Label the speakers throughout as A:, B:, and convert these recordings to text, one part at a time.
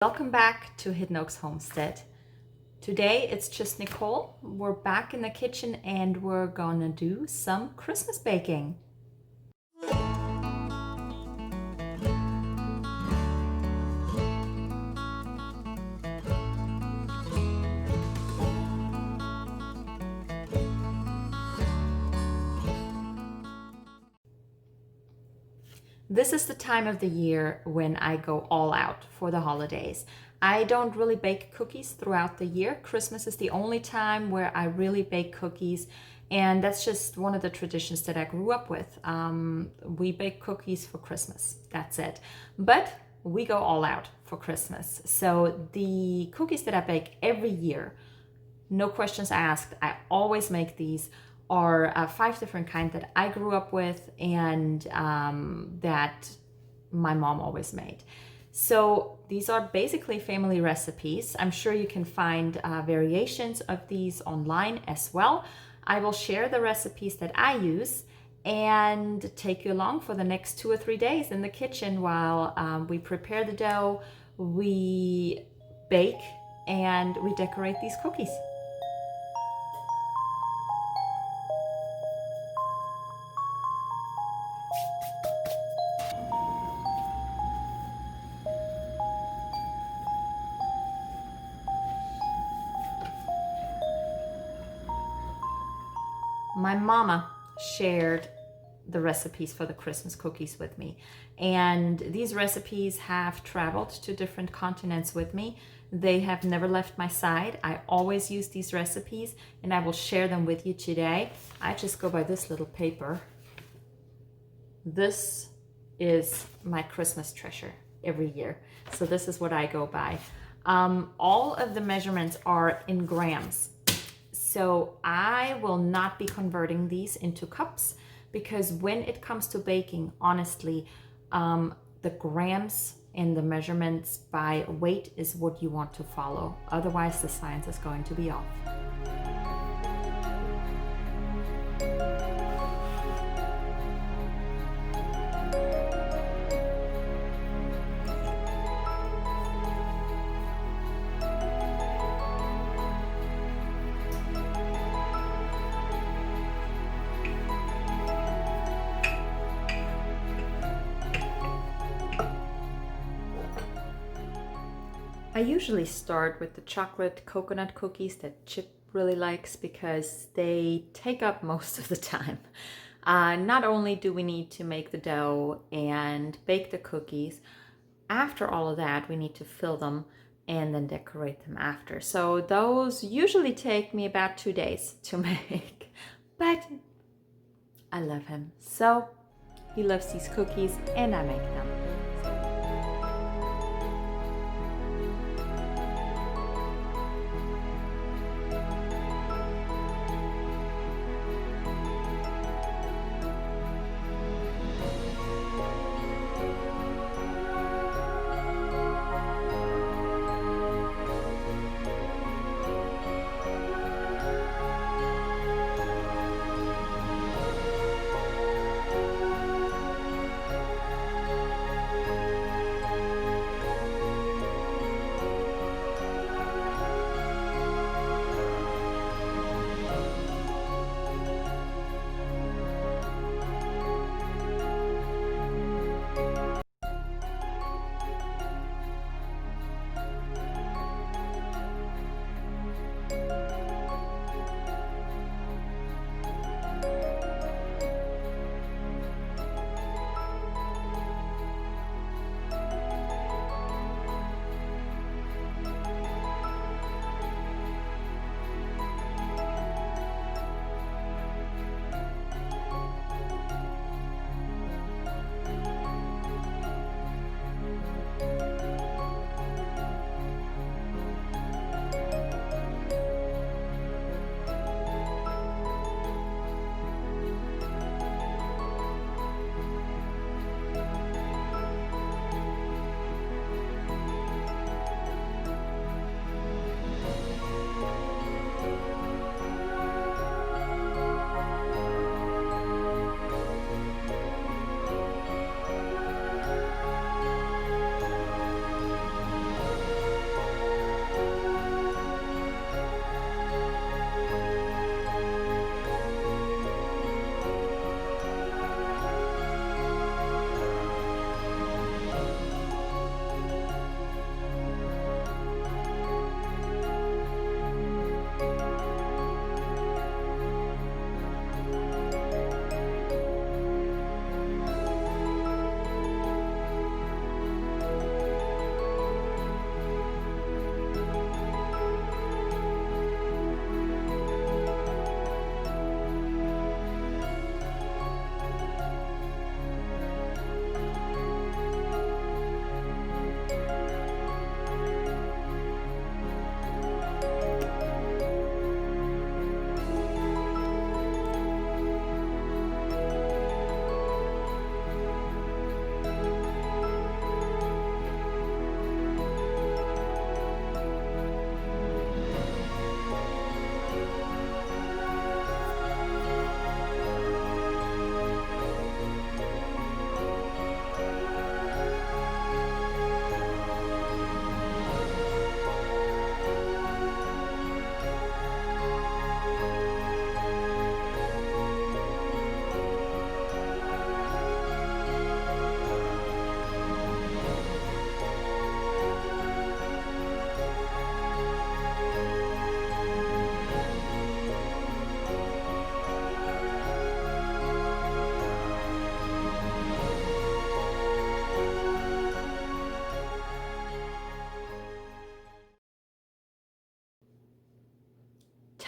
A: Welcome back to Hidden Oaks Homestead. Today it's just Nicole. We're back in the kitchen and we're gonna do some Christmas baking. This is the time of the year when I go all out for the holidays. I don't really bake cookies throughout the year. Christmas is the only time where I really bake cookies, and that's just one of the traditions that I grew up with. We bake cookies for Christmas, that's it. But we go all out for Christmas. So the cookies that I bake every year, no questions asked, I always make these, are 5 different kinds that I grew up with and that my mom always made. So these are basically family recipes. I'm sure you can find variations of these online as well. I will share the recipes that I use and take you along for the next 2 or 3 days in the kitchen while we prepare the dough, we bake, and we decorate these cookies. My mama shared the recipes for the Christmas cookies with me, and these recipes have traveled to different continents with me. They have never left my side. I always use these recipes and I will share them with you today. I just go by this little paper. This is my Christmas treasure every year. So this is what I go by. All of the measurements are in grams. So I will not be converting these into cups because when it comes to baking, honestly, the grams and the measurements by weight is what you want to follow. Otherwise, the science is going to be off. I usually start with the chocolate coconut cookies that Chip really likes because they take up most of the time. Not only do we need to make the dough and bake the cookies, after all of that we need to fill them and then decorate them after. So those usually take me about 2 days to make, but I love him. So he loves these cookies and I make them.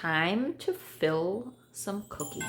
A: time to fill some cookies.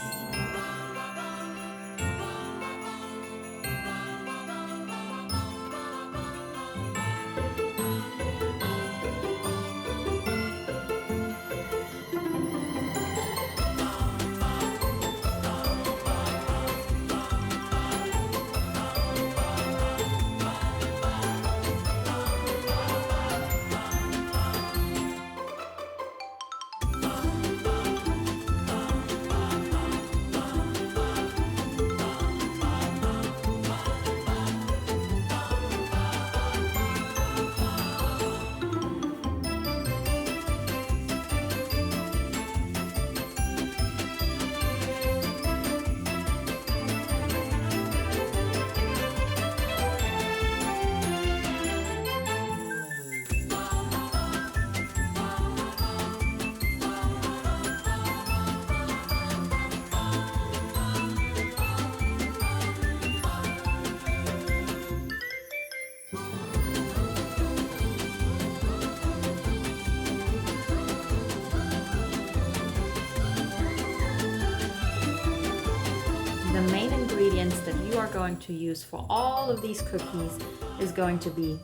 A: The main ingredients that you are going to use for all of these cookies is going to be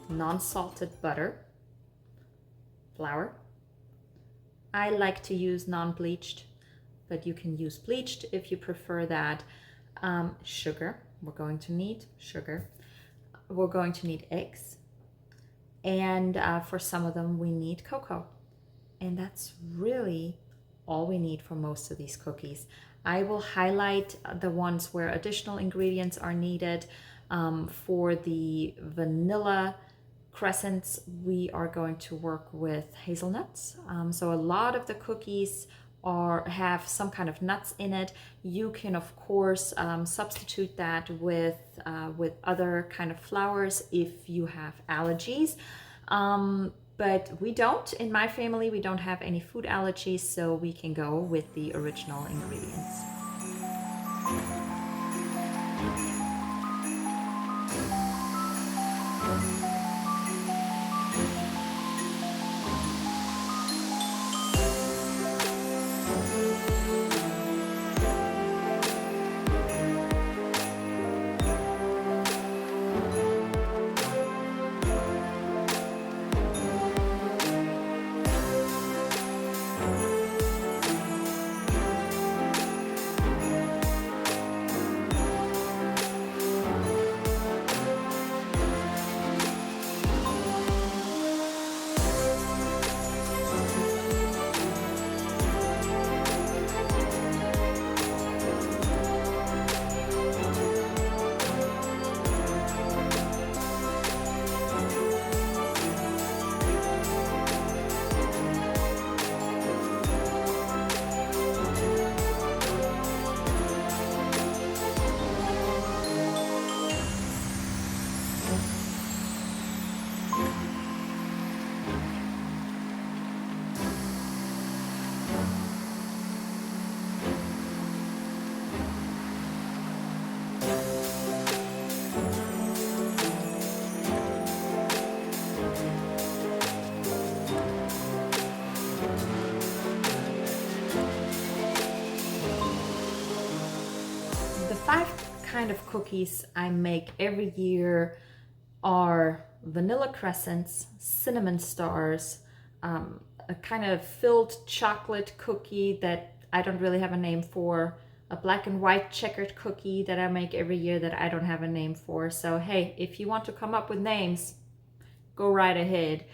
A: non-salted butter, flour. I like to use non-bleached, but you can use bleached if you prefer that. Sugar, we're going to need sugar. We're going to need eggs. And for some of them, we need cocoa. And that's really all we need for most of these cookies. I will highlight the ones where additional ingredients are needed. For the vanilla crescents, we are going to work with hazelnuts. So a lot of the cookies have some kind of nuts in it. You can of course substitute that with other kind of flours if you have allergies. But we don't, in my family, we don't have any food allergies, so we can go with the original ingredients. Kind of cookies I make every year are vanilla crescents, cinnamon stars, a kind of filled chocolate cookie that I don't really have a name for, a black and white checkered cookie that I make every year that I don't have a name for. So hey, if you want to come up with names, go right ahead.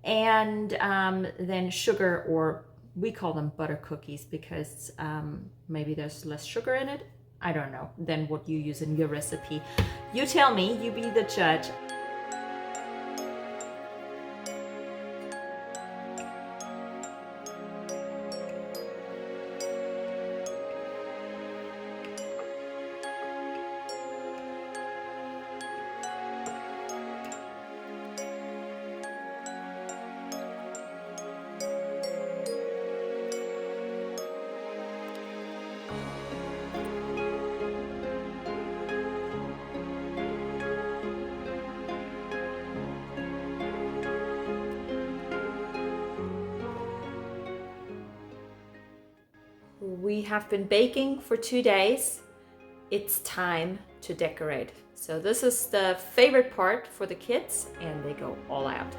A: And then sugar, or we call them butter cookies because maybe there's less sugar in it. I don't know, than what you use in your recipe. You tell me, you be the judge. we have been baking for 2 days. It's time to decorate. So this is the favorite part for the kids, and they go all out.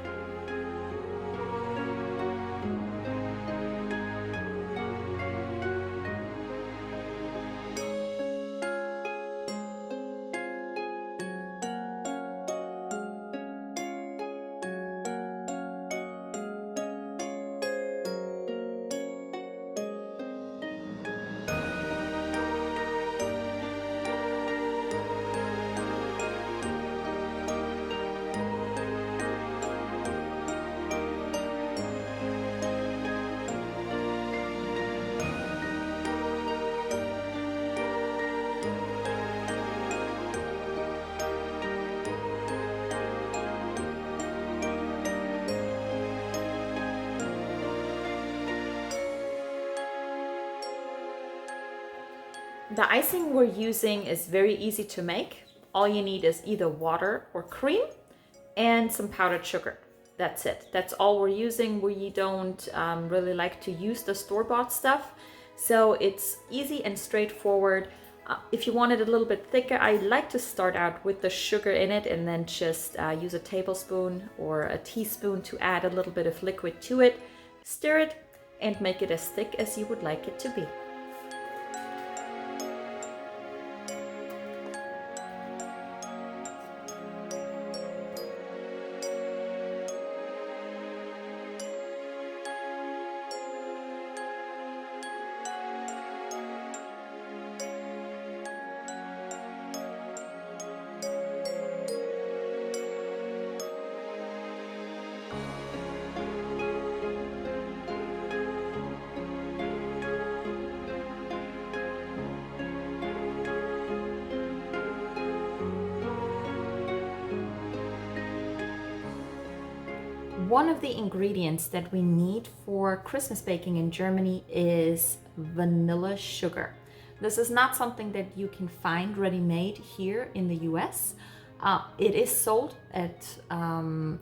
A: The icing we're using is very easy to make. All you need is either water or cream and some powdered sugar. That's it. That's all we're using. We don't really like to use the store-bought stuff. So it's easy and straightforward. If you want it a little bit thicker, I like to start out with the sugar in it and then just use a tablespoon or a teaspoon to add a little bit of liquid to it. Stir it and make it as thick as you would like it to be. One of the ingredients that we need for Christmas baking in Germany is vanilla sugar. This is not something that you can find ready-made here in the US. It is sold at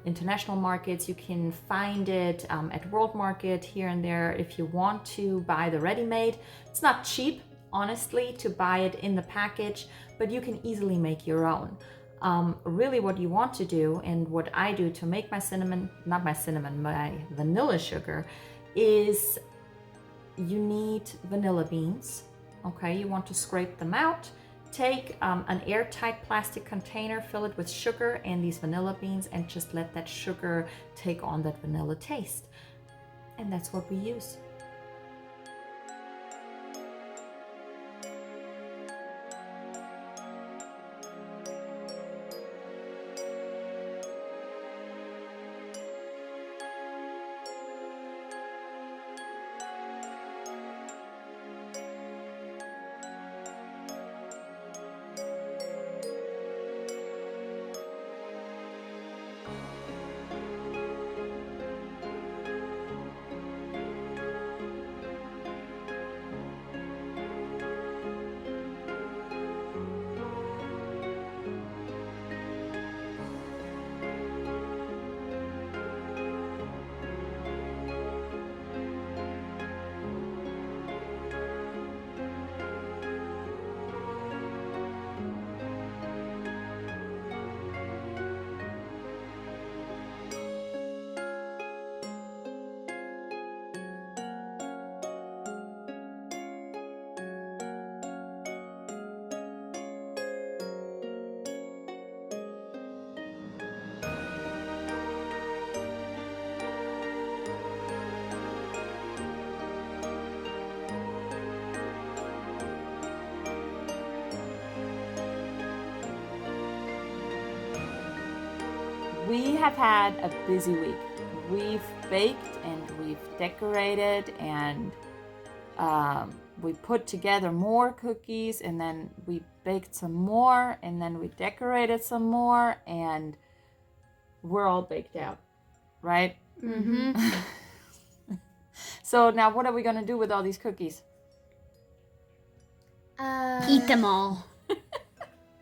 A: international markets. You can find it at World Market here and there if you want to buy the ready-made. It's not cheap, honestly, to buy it in the package, but you can easily make your own. Really what you want to do, and what I do to make my my vanilla sugar, is you need vanilla beans. Okay, you want to scrape them out, take an airtight plastic container, fill it with sugar and these vanilla beans, and just let that sugar take on that vanilla taste. And that's what we use. We have had a busy week. We've baked and we've decorated and we put together more cookies, and then we baked some more, and then we decorated some more, and we're all baked out, right?
B: Mm-hmm.
A: So now what are we going to do with all these cookies?
B: Eat them all.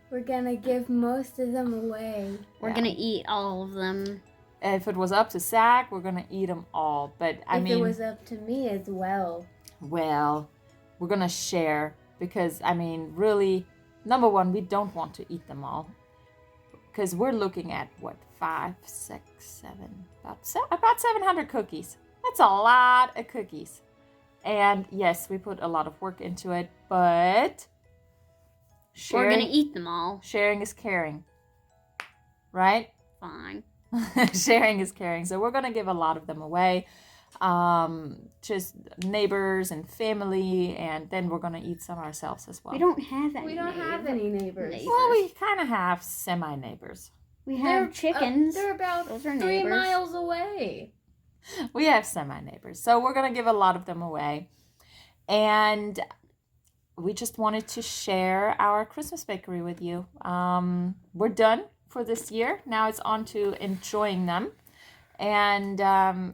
C: We're gonna give most of them away.
B: We're gonna eat all of them.
A: If it was up to Zach, we're going to eat them all. But I mean,
C: if it was up to me as well.
A: Well, we're gonna share because, I mean, really, number one, we don't want to eat them all because we're looking at what, 5, 6, 7, about 700 cookies. That's a lot of cookies. And yes, we put a lot of work into it, but
B: We're gonna eat them all.
A: Sharing is caring, right?
B: Fine.
A: Sharing is caring. So we're gonna give a lot of them away, just neighbors and family, and then we're gonna eat some ourselves as well.
B: We don't have any.
C: We don't have any neighbors.
A: Well, we kind of have semi-neighbors.
B: We have chickens.
C: They're about
B: Those are
C: 3
B: neighbors.
C: miles away.
A: We have semi-neighbors. So we're going to give a lot of them away. And we just wanted to share our Christmas bakery with you. We're done for this year. Now it's on to enjoying them. And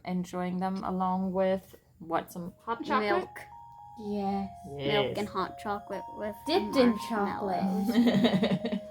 A: enjoying them along with, what, some hot chocolate?
B: Milk.
C: Yes.
B: Milk and hot chocolate with
C: Dipped in
B: marshmallows.
C: chocolate.